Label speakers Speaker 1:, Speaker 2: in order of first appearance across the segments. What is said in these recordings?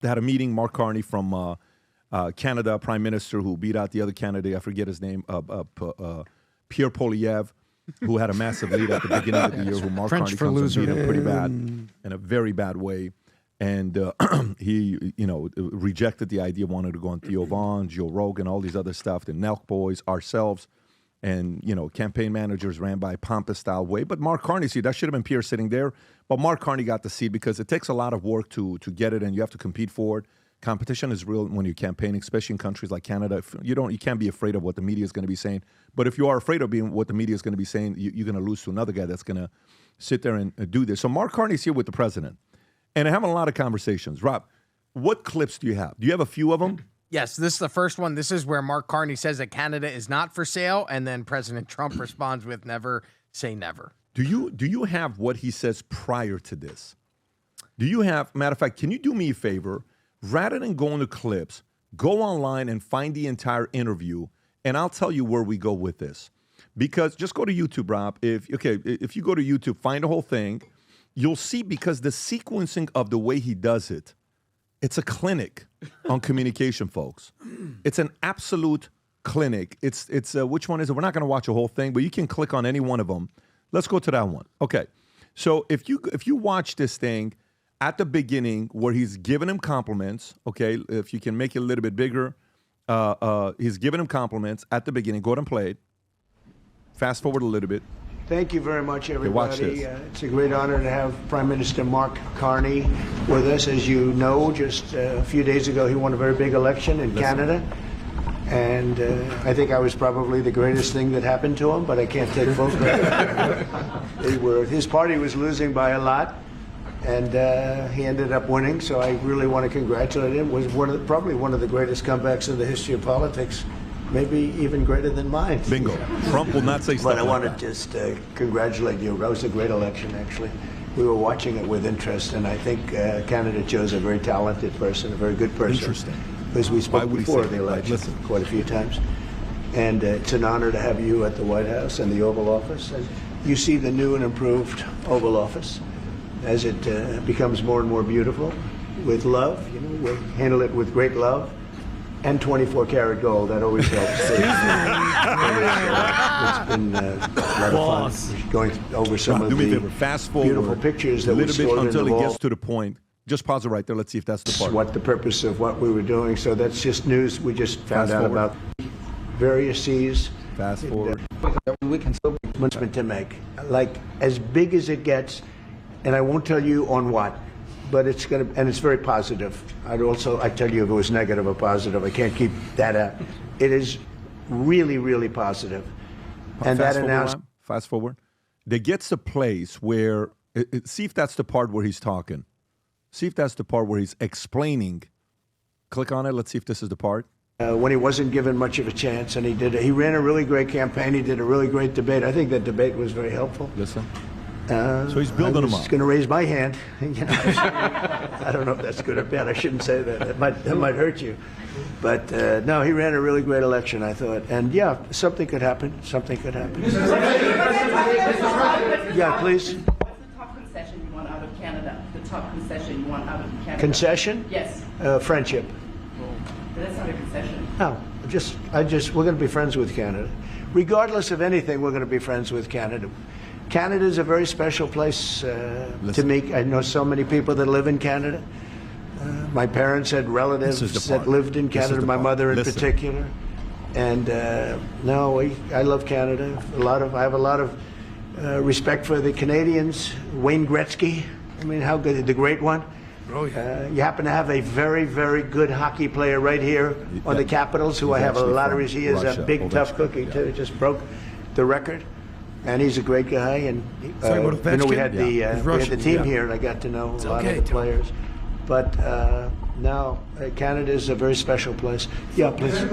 Speaker 1: They had a meeting. Mark Carney from Canada, Prime Minister, who beat out the other candidate. I forget his name. Pierre Poilievre, who had a massive lead at the beginning of the year. Who Mark
Speaker 2: French
Speaker 1: Carney
Speaker 2: for
Speaker 1: comes
Speaker 2: loser.
Speaker 1: and beat him pretty bad, in a very bad way. And he, rejected the idea, wanted to go on Theo Vaughn, Joe Rogan, all these other stuff, the Nelk Boys, ourselves. And, campaign managers ran by pompous style way. But Mark Carney, see, that should have been Pierre sitting there. But Mark Carney got the seat because it takes a lot of work to get it, and you have to compete for it. Competition is real when you're campaigning, especially in countries like Canada. If you can't be afraid of what the media is going to be saying. But if you are afraid of being what the media is going to be saying, you're going to lose to another guy that's going to sit there and do this. So Mark Carney's here with the president. And I'm having a lot of conversations. Rob, what clips do you have? Do you have a few of them?
Speaker 2: Yes, this is the first one. This is where Mark Carney says that Canada is not for sale, and then President Trump responds with never say never.
Speaker 1: Do you have what he says prior to this? Do you have, matter of fact, can you do me a favor? Rather than going to clips, go online and find the entire interview, and I'll tell you where we go with this. Because just go to YouTube, Rob. If you go to YouTube, find the whole thing. You'll see, because the sequencing of the way he does it, it's a clinic on communication, folks. It's an absolute clinic. It's which one is it? We're not going to watch a whole thing, but you can click on any one of them. Let's go to that one. Okay. So if you watch this thing at the beginning where he's giving him compliments, okay, if you can make it a little bit bigger, he's giving him compliments at the beginning. Go ahead and play it. Fast forward a little bit.
Speaker 3: Thank you very much, everybody.
Speaker 1: Watch this.
Speaker 3: It's a great honor to have Prime Minister Mark Carney with us. As you know, just a few days ago, he won a very big election in Canada. And I think I was probably the greatest thing that happened to him, but I can't take full credit. His party was losing by a lot, and he ended up winning. So I really want to congratulate him. It was probably one of the greatest comebacks in the history of politics. Maybe even greater than mine.
Speaker 1: Bingo. Trump will not say stuff
Speaker 3: But I
Speaker 1: like
Speaker 3: want to just congratulate you. That was a great election, actually. We were watching it with interest, and I think Canada chose a very talented person, a very good person.
Speaker 1: Interesting.
Speaker 3: Because we spoke before the election quite a few times. And it's an honor to have you at the White House and the Oval Office. And you see the new and improved Oval Office as it becomes more and more beautiful with love. We handle it with great love. And 24-karat gold, that always helps. It's been a lot of fun going over some of the
Speaker 1: fast forward
Speaker 3: beautiful pictures that we stored in the
Speaker 1: until
Speaker 3: wall.
Speaker 1: it gets to the point. Just pause it right there. Let's see if that's the part.
Speaker 3: What the purpose of what we were doing. So that's just news we just found out about. Various C's.
Speaker 1: Fast forward.
Speaker 3: We can still be announcement to make, like as big as it gets, and I won't tell you on what. But it's going to, and it's very positive. I tell you if it was negative or positive. I can't keep that out. It is really, really positive. And that announcement.
Speaker 1: Fast forward. There gets a place where, see if that's the part where he's talking. See if that's the part where he's explaining. Click on it. Let's see if this is the part.
Speaker 3: When he wasn't given much of a chance, and he ran a really great campaign. He did a really great debate. I think that debate was very helpful.
Speaker 1: Listen. So he's building them up.
Speaker 3: I was going to raise my hand. I don't know if that's good or bad. I shouldn't say that. That might hurt you. But no, he ran a really great election, I thought. And yeah, something could happen. Something could happen. Yeah, please.
Speaker 4: What's the top concession you want out of Canada? The top concession you want out of Canada?
Speaker 3: Concession?
Speaker 4: Yes.
Speaker 3: Friendship.
Speaker 4: But that's not a concession.
Speaker 3: No, we're going to be friends with Canada. Regardless of anything, we're going to be friends with Canada. Canada is a very special place to me. I know so many people that live in Canada. My parents had relatives that lived in Canada, my mother in particular. And I love Canada. I have a lot of respect for the Canadians. Wayne Gretzky, I mean, how good, the great one.
Speaker 2: Oh, yeah.
Speaker 3: You happen to have a very, very good hockey player right here on the Capitals, who I have a lot of. He is a big, tough cookie, too. He just broke the record. And he's a great guy, and we had the team here, and I got to know a lot of the players. But now Canada is a very special place. Yeah, please.
Speaker 5: Mr.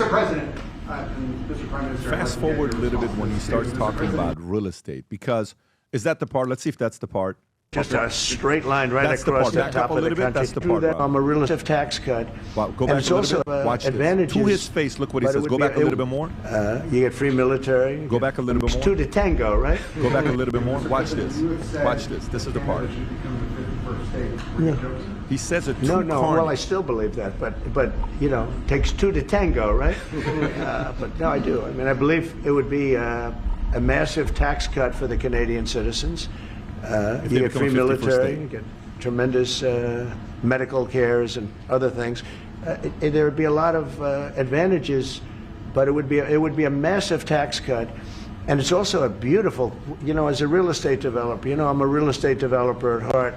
Speaker 5: President, Mr. Prime Minister.
Speaker 1: Fast forward a little bit when he starts talking about real estate, because is that the part? Let's see if that's the part.
Speaker 3: Just a straight line right across the top of the country.
Speaker 1: That's the part.
Speaker 3: I'm a real estate tax cut.
Speaker 1: Wow, go back a little bit. Watch this. To his face, look what he says. Go back a little bit more.
Speaker 3: You get free military.
Speaker 1: Go back a little bit more.
Speaker 3: 2 to tango, right?
Speaker 1: Go back a little bit more. Watch this. Watch this. This is the part.
Speaker 3: Yeah.
Speaker 1: He says it
Speaker 3: No,
Speaker 1: to
Speaker 3: no.
Speaker 1: Carney.
Speaker 3: Well, I still believe that, but you know, it takes two to tango, right? But no, I do. I mean, I believe it would be a massive tax cut for the Canadian citizens.
Speaker 1: If
Speaker 3: You
Speaker 1: they
Speaker 3: get
Speaker 1: become a
Speaker 3: free
Speaker 1: 51st
Speaker 3: military,
Speaker 1: state.
Speaker 3: you get tremendous medical cares and other things. There would be a lot of advantages, but it would be a massive tax cut. And it's also a beautiful, you know, as a real estate developer, you know, I'm a real estate developer at heart.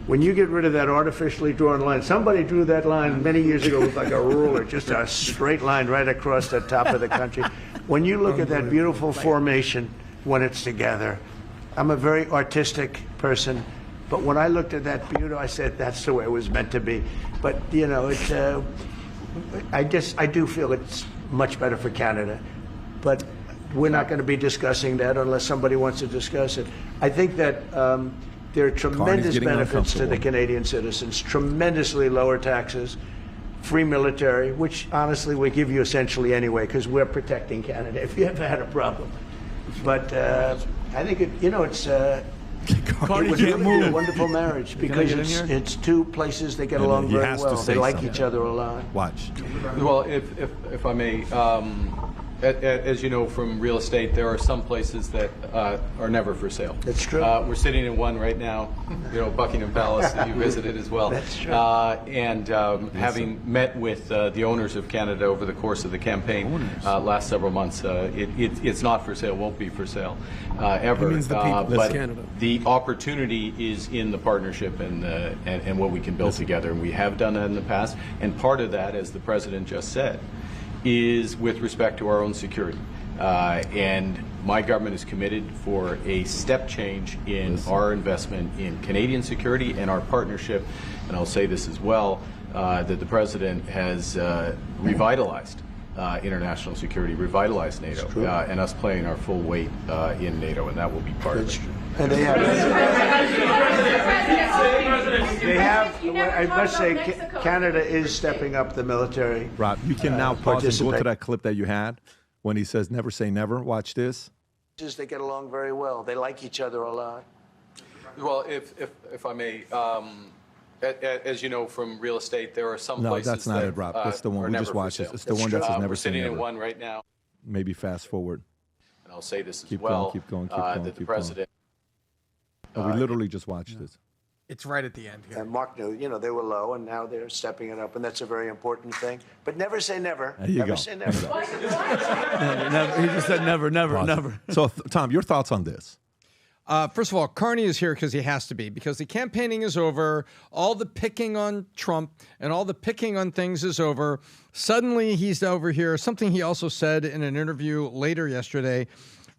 Speaker 3: When you get rid of that artificially drawn line, somebody drew that line many years ago with like a ruler, just a straight line right across the top of the country. When you look at that beautiful formation when it's together, I'm a very artistic person, but when I looked at that beauty, I said, that's the way it was meant to be. But, you know, it's, I do feel it's much better for Canada. But we're not going to be discussing that unless somebody wants to discuss it. I think that there are tremendous
Speaker 1: getting
Speaker 3: benefits to the
Speaker 1: uncomfortable.
Speaker 3: Canadian citizens, tremendously lower taxes, free military, which honestly we give you essentially anyway because we're protecting Canada if you ever had a problem. But I think it's
Speaker 6: Carney
Speaker 3: it would
Speaker 6: can't
Speaker 3: really be a
Speaker 6: move.
Speaker 3: wonderful marriage because
Speaker 6: get in here?
Speaker 3: it's two places that get
Speaker 1: And
Speaker 3: along
Speaker 1: he
Speaker 3: very
Speaker 1: has to
Speaker 3: well.
Speaker 1: say
Speaker 3: They like
Speaker 1: something.
Speaker 3: each other a lot.
Speaker 1: Watch.
Speaker 7: Well, if I may, as you know from real estate, there are some places that are never for sale.
Speaker 3: That's true.
Speaker 7: We're sitting in one right now, you know, Buckingham Palace that you visited as well.
Speaker 3: That's true.
Speaker 7: And having met with the owners of Canada over the course of the campaign last several months, it's not for sale, won't be for sale ever.
Speaker 6: It means the people.
Speaker 7: But
Speaker 6: That's Canada.
Speaker 7: the opportunity is in the partnership and what we can build together. And we have done that in the past. And part of that, as the president just said, is with respect to our own security. And my government is committed for a step change in our investment in Canadian security and our partnership. And I'll say this as well, that the president has revitalized international security, revitalized NATO, and us playing our full weight in NATO, and that will be part of it.
Speaker 3: And they have, I must say, Canada is stepping up the military.
Speaker 1: Rob, you can now pause and go to
Speaker 3: participate.
Speaker 1: that clip that you had when he says never say never. Watch this.
Speaker 3: They get along very well. They like each other a lot.
Speaker 7: Well, if I may, as you know from real estate, there are some
Speaker 1: No,
Speaker 7: places
Speaker 1: that's not
Speaker 7: that,
Speaker 1: it, Rob. That's the one.
Speaker 7: are
Speaker 1: We
Speaker 7: never
Speaker 1: just
Speaker 7: for
Speaker 1: watched it.
Speaker 7: sale.
Speaker 1: It's the one that says never
Speaker 7: We're
Speaker 1: say
Speaker 7: sitting in
Speaker 1: never.
Speaker 7: one right now,
Speaker 1: Maybe fast forward.
Speaker 7: and I'll say this as
Speaker 1: Keep
Speaker 7: well.
Speaker 1: going, keep going, keep going,
Speaker 7: that the
Speaker 1: keep going.
Speaker 7: president.
Speaker 1: We literally just watched this.
Speaker 2: It's right at the end here.
Speaker 3: And Mark knew, you know, they were low, and now they're stepping it up, and that's a very important thing. But never say never.
Speaker 1: There you
Speaker 3: never
Speaker 1: go.
Speaker 3: say never.
Speaker 6: Never. He just said never, never, never.
Speaker 1: So, Tom, your thoughts on this?
Speaker 8: First of all, Carney is here because he has to be, because the campaigning is over. All the picking on Trump and all the picking on things is over. Suddenly he's over here. Something he also said in an interview later yesterday,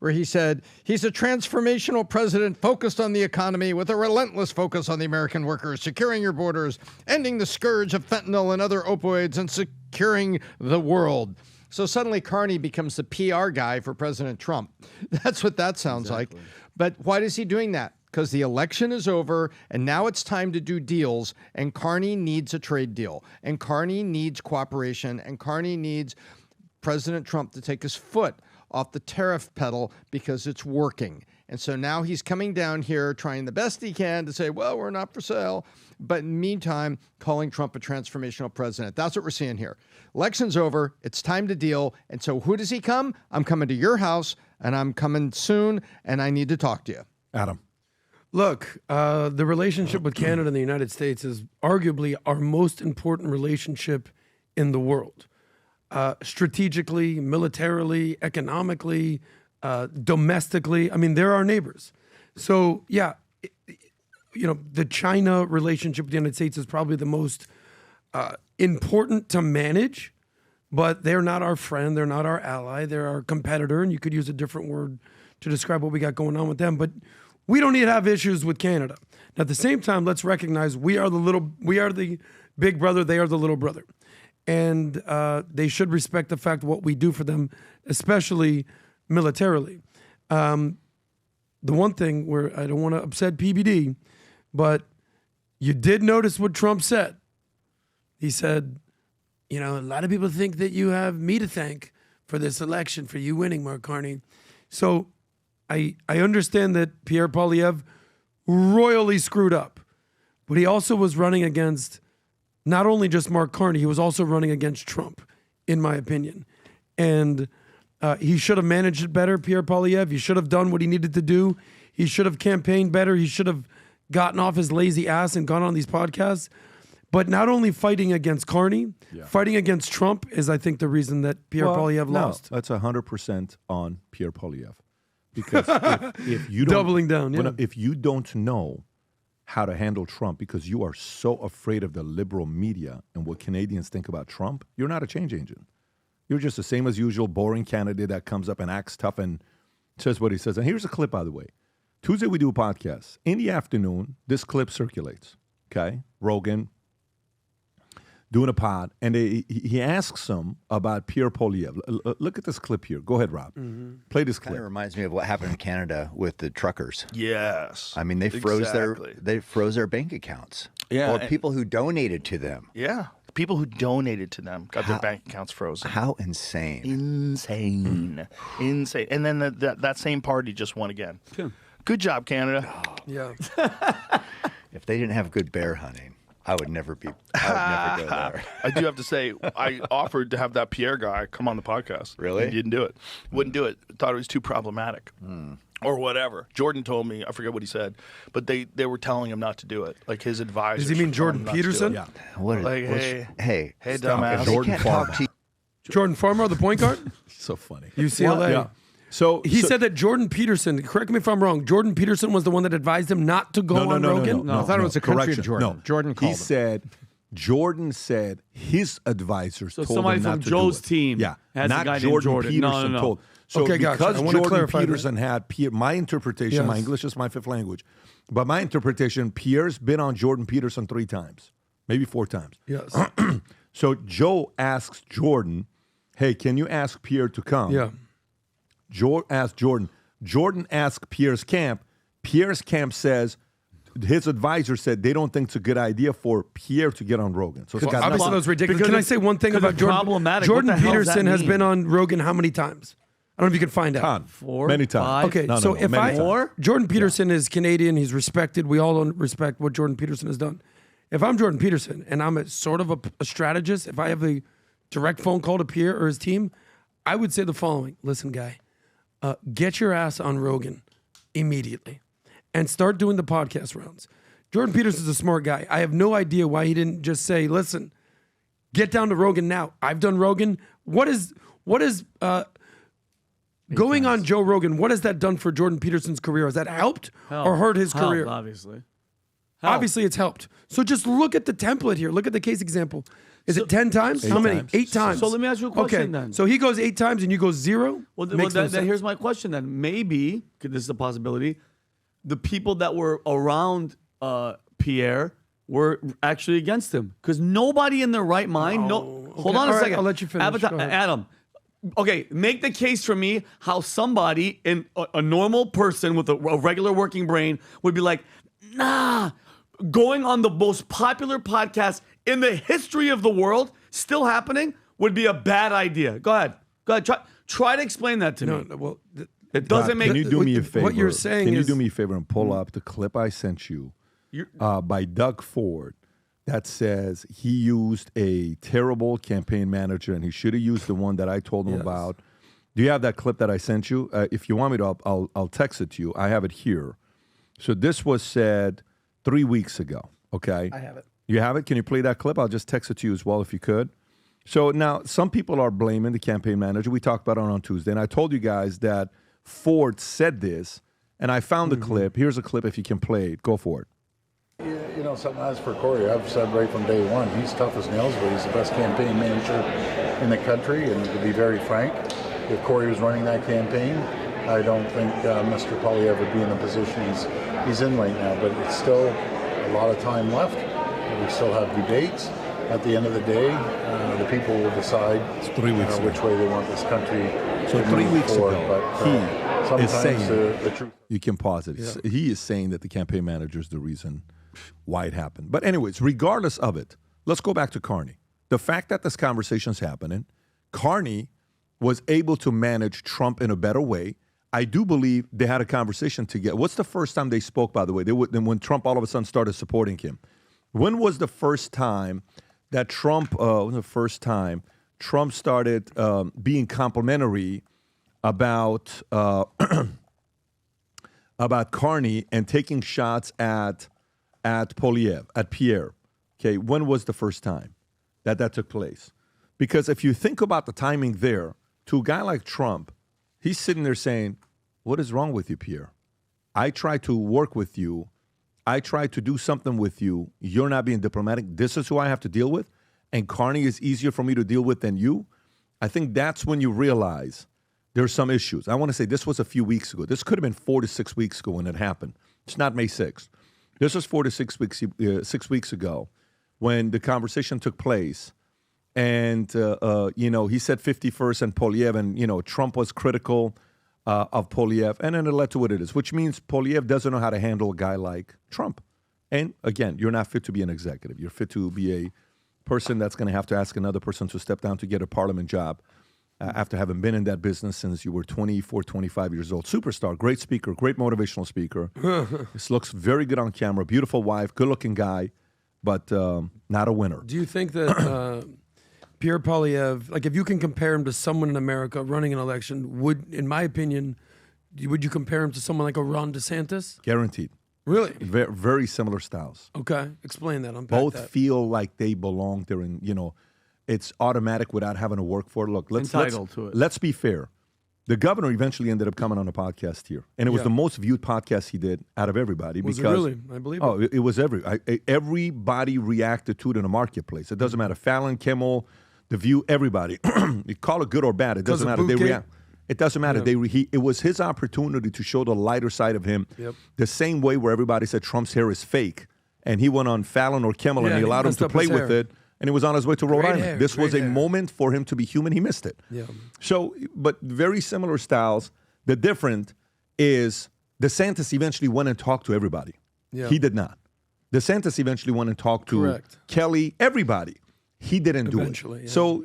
Speaker 8: where he said he's a transformational president focused on the economy with a relentless focus on the American workers, securing your borders, ending the scourge of fentanyl and other opioids, and securing the world. So suddenly Carney becomes the PR guy for President Trump. That's what that sounds like. But why is he doing that? Because the election is over and now it's time to do deals, and Carney needs a trade deal, and Carney needs cooperation, and Carney needs President Trump to take his foot off the tariff pedal because it's working. And so now he's coming down here trying the best he can to say, well, we're not for sale. But in the meantime, calling Trump a transformational president. That's what we're seeing here. Election's over. It's time to deal. And so who does he come? I'm coming to your house, and I'm coming soon, and I need to talk to you.
Speaker 1: Adam.
Speaker 6: Look, the relationship with Canada and the United States is arguably our most important relationship in the world. Strategically, militarily, economically, domestically. I mean, they're our neighbors. So, yeah, you know, the China relationship with the United States is probably the most important to manage, but they're not our friend. They're not our ally. They're our competitor, and you could use a different word to describe what we got going on with them. But we don't need to have issues with Canada. Now, at the same time, let's recognize we are the big brother. They are the little brother. And they should respect the fact of what we do for them, especially militarily. The one thing where I don't want to upset PBD, but you did notice what Trump said. He said, you know, a lot of people think that you have me to thank for this election, for you winning, Mark Carney. So I understand that Pierre Poilievre royally screwed up. but he also was running against not only just Mark Carney, he was also running against Trump, in my opinion. And he should have managed it better, Pierre Poilievre. He should have done what he needed to do. He should have campaigned better. He should have gotten off his lazy ass and gone on these podcasts. But not only fighting against Carney, fighting against Trump is, I think, the reason that Pierre Poilievre lost.
Speaker 1: That's 100% on Pierre Poilievre. Because if you don't,
Speaker 6: Doubling down, yeah.
Speaker 1: if you don't know how to handle Trump because you are so afraid of the liberal media and what Canadians think about Trump, you're not a change agent. You're just the same as usual, boring candidate that comes up and acts tough and says what he says. And here's a clip, by the way. Tuesday we do a podcast. In the afternoon, this clip circulates. Okay? Rogan doing a pod, and he asks him about Pierre Poilievre. Look at this clip here. Go ahead, Rob. Play this clip.
Speaker 9: Kind of reminds me of what happened in Canada with the truckers.
Speaker 10: Yes.
Speaker 9: I mean, they froze their bank accounts.
Speaker 10: Yeah,
Speaker 9: Or people who donated to them.
Speaker 10: Yeah. People who donated to them got their bank accounts frozen.
Speaker 9: How insane.
Speaker 10: Insane. Insane. And then that same party just won again. Good job, Canada.
Speaker 6: Yeah.
Speaker 9: If they didn't have good bear hunting, I would never go there.
Speaker 10: I do have to say, I offered to have that Pierre guy come on the podcast.
Speaker 9: Really?
Speaker 10: He didn't do it. Wouldn't do it. Thought it was too problematic. Or whatever. Jordan told me, I forget what he said, but they were telling him not to do it. Like his advisors.
Speaker 6: Does he mean Jordan Peterson?
Speaker 1: Yeah.
Speaker 9: What?
Speaker 10: Like,
Speaker 9: hey,
Speaker 10: dumbass.
Speaker 1: Jordan Farmer.
Speaker 6: Jordan Farmer, the point guard?
Speaker 1: So funny.
Speaker 6: UCLA.
Speaker 1: Yeah. So
Speaker 6: He said that Jordan Peterson, correct me if I'm wrong, Jordan Peterson was the one that advised him not to go on Rogan?
Speaker 8: No, I thought it was a country of Jordan.
Speaker 1: No.
Speaker 8: Jordan called
Speaker 1: He
Speaker 8: him.
Speaker 1: said, Jordan said his advisors told
Speaker 11: somebody
Speaker 1: him not
Speaker 11: from
Speaker 1: to
Speaker 11: Joe's
Speaker 1: do it.
Speaker 11: team
Speaker 1: Yeah,
Speaker 11: has a
Speaker 1: not
Speaker 11: guy named
Speaker 1: Jordan
Speaker 11: Jordan.
Speaker 1: Peterson
Speaker 11: No.
Speaker 1: told. So
Speaker 6: Okay, gotcha.
Speaker 1: because
Speaker 6: I wanna
Speaker 1: Jordan
Speaker 6: clarify that.
Speaker 1: Peterson had Pierre, my interpretation, my
Speaker 6: Yes.
Speaker 1: English is my fifth language, but my interpretation, Pierre's been on Jordan Peterson 3 times, maybe 4 times.
Speaker 6: Yes.
Speaker 1: So Joe asks Jordan, hey, can you ask Pierre to come?
Speaker 6: Yeah.
Speaker 1: Joe asked Jordan. Jordan asked Pierre's camp. Pierre's camp says, his advisor said they don't think it's a good idea for Pierre to get on Rogan. So it's got
Speaker 6: Obviously,
Speaker 1: nothing-
Speaker 6: that was ridiculous.
Speaker 11: Because
Speaker 6: Can I
Speaker 11: it's-
Speaker 6: say one thing
Speaker 11: because
Speaker 6: about
Speaker 11: it's
Speaker 6: Jordan?
Speaker 11: problematic.
Speaker 6: Jordan
Speaker 11: What the hell does that
Speaker 6: Peterson has
Speaker 11: mean?
Speaker 6: been on Rogan how many times? I don't know if you can find out.
Speaker 1: Ton.
Speaker 11: 4,
Speaker 1: Many times.
Speaker 11: 5.
Speaker 6: Okay,
Speaker 1: No,
Speaker 6: so
Speaker 1: no,
Speaker 6: if
Speaker 1: many
Speaker 6: I
Speaker 1: times.
Speaker 6: Jordan Peterson is Canadian, he's respected. We all respect what Jordan Peterson has done. If I'm Jordan Peterson and I'm a sort of a strategist, if I have a direct phone call to Pierre or his team, I would say the following: listen, guy, get your ass on Rogan immediately and start doing the podcast rounds. Jordan Peterson's a smart guy. I have no idea why he didn't just say, listen, get down to Rogan now. I've done Rogan. What is going on Joe Rogan, what has that done for Jordan Peterson's career? Has that helped or hurt his career?
Speaker 11: Obviously.
Speaker 6: Obviously, it's helped. So just look at the template here. Look at the case example. Is it 10 times? How many?
Speaker 1: times.
Speaker 6: 8 times.
Speaker 11: So let me ask you a question
Speaker 6: okay.
Speaker 11: then.
Speaker 6: So he goes 8 times and you go 0? Makes no
Speaker 11: then
Speaker 6: sense.
Speaker 11: here's my question then. Maybe, 'cause this is a possibility, the people that were around Pierre were actually against him. Because nobody in their right mind, hold on a
Speaker 6: All right,
Speaker 11: second.
Speaker 6: I'll let you finish. Go ahead.
Speaker 11: Adam, okay, make the case for me how somebody in a normal person with a regular working brain would be like, nah, going on the most popular podcast in the history of the world, still happening, would be a bad idea. Go ahead. Try to explain that to me.
Speaker 6: No, well,
Speaker 11: It doesn't make.
Speaker 1: Can you do me a favor?
Speaker 6: What you're saying
Speaker 1: Can you
Speaker 6: is-
Speaker 1: do me a favor and pull up the clip I sent you by Doug Ford that says he used a terrible campaign manager and he should have used the one that I told him
Speaker 6: Yes.
Speaker 1: about. Do you have that clip that I sent you? If you want me to, I'll text it to you. I have it here. So this was said 3 weeks ago. Okay,
Speaker 6: I have it.
Speaker 1: You have it? Can you play that clip? I'll just text it to you as well if you could. So now some people are blaming the campaign manager. We talked about it on Tuesday, and I told you guys that Ford said this, and I found the clip. Here's a clip if you can play it. Go for it.
Speaker 12: You know, something as for Corey, I've said right from day one, he's tough as nails, but he's the best campaign manager in the country. And to be very frank, if Corey was running that campaign, I don't think Mr. Poilievre would be in the position he's in right now. But it's still a lot of time left. We still have debates. At the end of the day, the people will decide
Speaker 1: 3 weeks ago.
Speaker 12: which way they want this country
Speaker 1: So
Speaker 12: to
Speaker 1: 3
Speaker 12: move
Speaker 1: weeks
Speaker 12: forward.
Speaker 1: ago,
Speaker 12: But
Speaker 1: he is
Speaker 12: sometimes
Speaker 1: saying
Speaker 12: the truth.
Speaker 1: You can pause it. He is saying that the campaign manager is the reason why it happened. But anyways, regardless of it, let's go back to Carney. The fact that this conversation is happening, Carney was able to manage Trump in a better way. I do believe they had a conversation together. What's the first time they spoke, by the way? When Trump all of a sudden started supporting him. When was the first time that Trump started being complimentary about about Carney and taking shots at Poilievre, at Pierre? Okay, when was the first time that took place? Because if you think about the timing there, to a guy like Trump, he's sitting there saying, "What is wrong with you, Pierre? I try to work with you. I try to do something with you. You're not being diplomatic. This is who I have to deal with. And Carney is easier for me to deal with than you." I think that's when you realize there's some issues. I want to say this was a few weeks ago. This could have been 4 to 6 weeks ago when it happened. It's not May 6th. This was 4 to 6 weeks ago when the conversation took place. And, he said 51st and Poilievre, and, Trump was critical of Poilievre, and then it led to what it is, which means Poilievre doesn't know how to handle a guy like Trump. And again, you're not fit to be an executive. You're fit to be a person that's going to have to ask another person to step down to get a parliament job after having been in that business since you were 24, 25 years old. Superstar, great speaker, great motivational speaker. This looks very good on camera, beautiful wife, good-looking guy, but not a winner.
Speaker 6: Do you think that Pierre Poilievre, like if you can compare him to someone in America running an election, in my opinion, would you compare him to someone like a Ron DeSantis?
Speaker 1: Guaranteed.
Speaker 6: Really?
Speaker 1: Very, very similar styles.
Speaker 6: Okay. Explain that. Unpack
Speaker 1: Both
Speaker 6: that.
Speaker 1: feel like they belong there, and it's automatic without having to work for it. Look, let's be fair. The governor eventually ended up coming on a podcast here, and it was the most viewed podcast he did out of everybody.
Speaker 6: Was
Speaker 1: because,
Speaker 6: it really? I believe it.
Speaker 1: Oh, it was everybody reacted to it in the marketplace. It doesn't matter. Fallon, Kimmel, The View, everybody. You call it good or bad. It doesn't matter. They react. It doesn't matter. It was his opportunity to show the lighter side of him.
Speaker 6: Yep.
Speaker 1: The same way where everybody said Trump's hair is fake, and he went on Fallon or Kimmel and he allowed him to play with it, and he was on his way to Rhode Island. This was a moment for him to be human. He missed it.
Speaker 6: Yeah.
Speaker 1: So, but very similar styles. The difference is DeSantis eventually went and talked to everybody.
Speaker 6: Yeah.
Speaker 1: He did not. DeSantis eventually went and talked to Kelly, everybody. He didn't do it.
Speaker 6: Yeah.
Speaker 1: So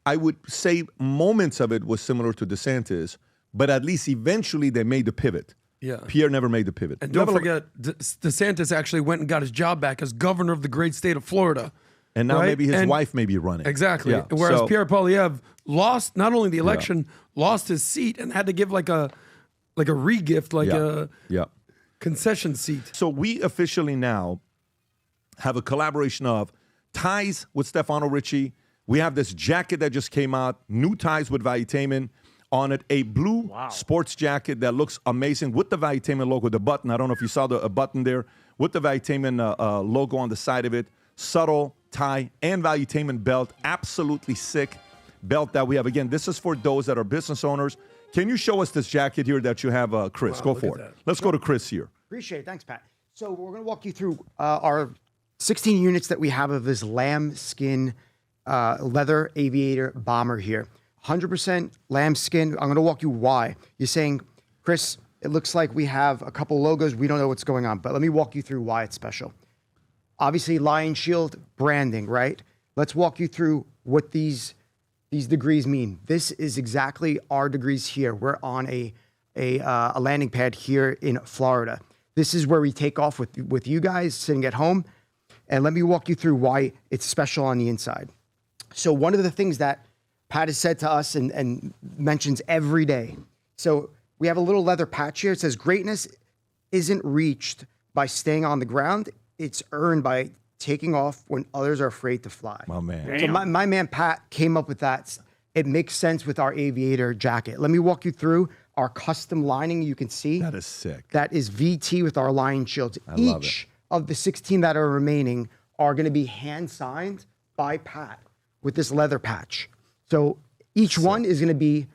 Speaker 1: I would say moments of it was similar to DeSantis, but at least eventually they made the pivot.
Speaker 6: Yeah.
Speaker 1: Pierre never made the pivot.
Speaker 6: And don't forget, DeSantis actually went and got his job back as governor of the great state of Florida.
Speaker 1: And now maybe his wife may be running.
Speaker 6: Exactly.
Speaker 1: Yeah.
Speaker 6: Whereas Pierre Poilievre lost not only the election, lost his seat and had to give like a re-gift, like a concession seat.
Speaker 1: So we officially now have a collaboration of ties with Stefano Richie. We have this jacket that just came out, new ties with Valuetainment. On it, a blue sports jacket that looks amazing with the Valuetainment logo, the button. I don't know if you saw the button there with the Valuetainment logo on the side of it. Subtle tie and Valuetainment belt. Absolutely sick belt that we have. Again, this is for those that are business owners. Can you show us this jacket here that you have, Chris? Go for it. Let's go to Chris here.
Speaker 13: Appreciate it. Thanks, Pat. So we're going to walk you through our 16 units that we have of this lambskin leather aviator bomber here. 100% lambskin. I'm going to walk you why. You're saying, Chris, it looks like we have a couple logos. We don't know what's going on, but let me walk you through why it's special. Obviously, Lion Shield branding, right? Let's walk you through what these degrees mean. This is exactly our degrees here. We're on a landing pad here in Florida. This is where we take off with you guys sitting at home. And let me walk you through why it's special on the inside. So one of the things that Pat has said to us and mentions every day. So we have a little leather patch here. It says, greatness isn't reached by staying on the ground. It's earned by taking off when others are afraid to fly.
Speaker 1: My man.
Speaker 13: So my man Pat came up with that. It makes sense with our aviator jacket. Let me walk you through our custom lining. You can see.
Speaker 1: That is sick.
Speaker 13: That is VT with our Lion Shields.
Speaker 1: I love it.
Speaker 13: Each of the 16 that are remaining are going to be hand signed by Pat with this leather patch. So each one is going to be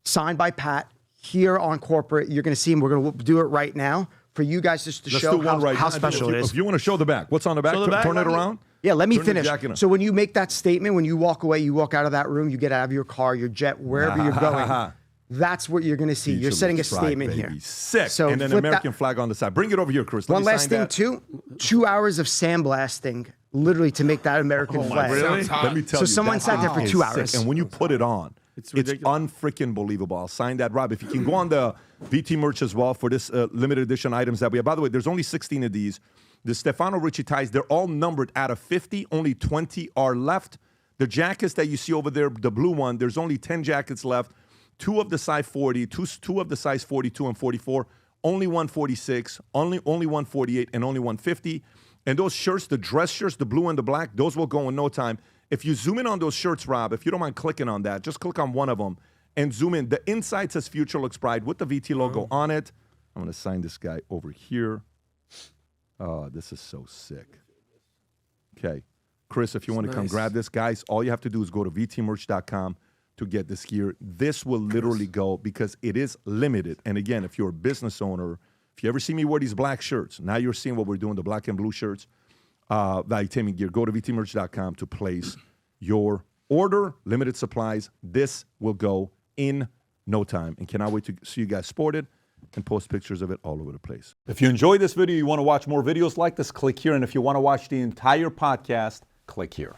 Speaker 13: signed by Pat here on corporate. You're going to see him. We're going to do it right now for you guys just to show how special it is.
Speaker 1: If you want to show the back, what's on the back? Turn it around.
Speaker 13: Yeah, let me
Speaker 1: Turn the
Speaker 13: finish.
Speaker 1: jacket on.
Speaker 13: So when you make that statement, when you walk away, you walk out of that room, you get out of your car, your jet, wherever you're going. That's what you're going to see. You're setting a statement here.
Speaker 1: Sick.
Speaker 13: So
Speaker 1: and an American flag on the side. Bring it over here, Chris.
Speaker 13: One last thing, too. 2 hours of sandblasting, literally, to make that American flag.
Speaker 1: Really? Let me tell you.
Speaker 13: So someone sat there for 2 hours.
Speaker 1: Sick. And when you put it on, it's unfreaking believable. I'll sign that, Rob. If you can go on the VT merch as well for this limited edition items that we have. By the way, there's only 16 of these. The Stefano Richie ties, they're all numbered out of 50. Only 20 are left. The jackets that you see over there, the blue one, there's only 10 jackets left. 2 of the size 40, two of the size 42 and 44, only 146, only 148, and only 150. And those shirts, the dress shirts, the blue and the black, those will go in no time. If you zoom in on those shirts, Rob, if you don't mind clicking on that, just click on one of them and zoom in. The inside says Future Looks Bright with the VT logo on it. I'm going to sign this guy over here. Oh, this is so sick. Okay. Chris, if you want to come grab this, guys, all you have to do is go to vtmerch.com to get this gear. This will literally go because it is limited. And again, if you're a business owner, if you ever see me wear these black shirts, now you're seeing what we're doing, the black and blue shirts, Valuetainment gear. Go to vtmerch.com to place your order. Limited supplies. This will go in no time. And cannot wait to see you guys sported and post pictures of it all over the place.
Speaker 14: If you enjoyed this video, you want to watch more videos like this, click here. And if you want to watch the entire podcast, click here.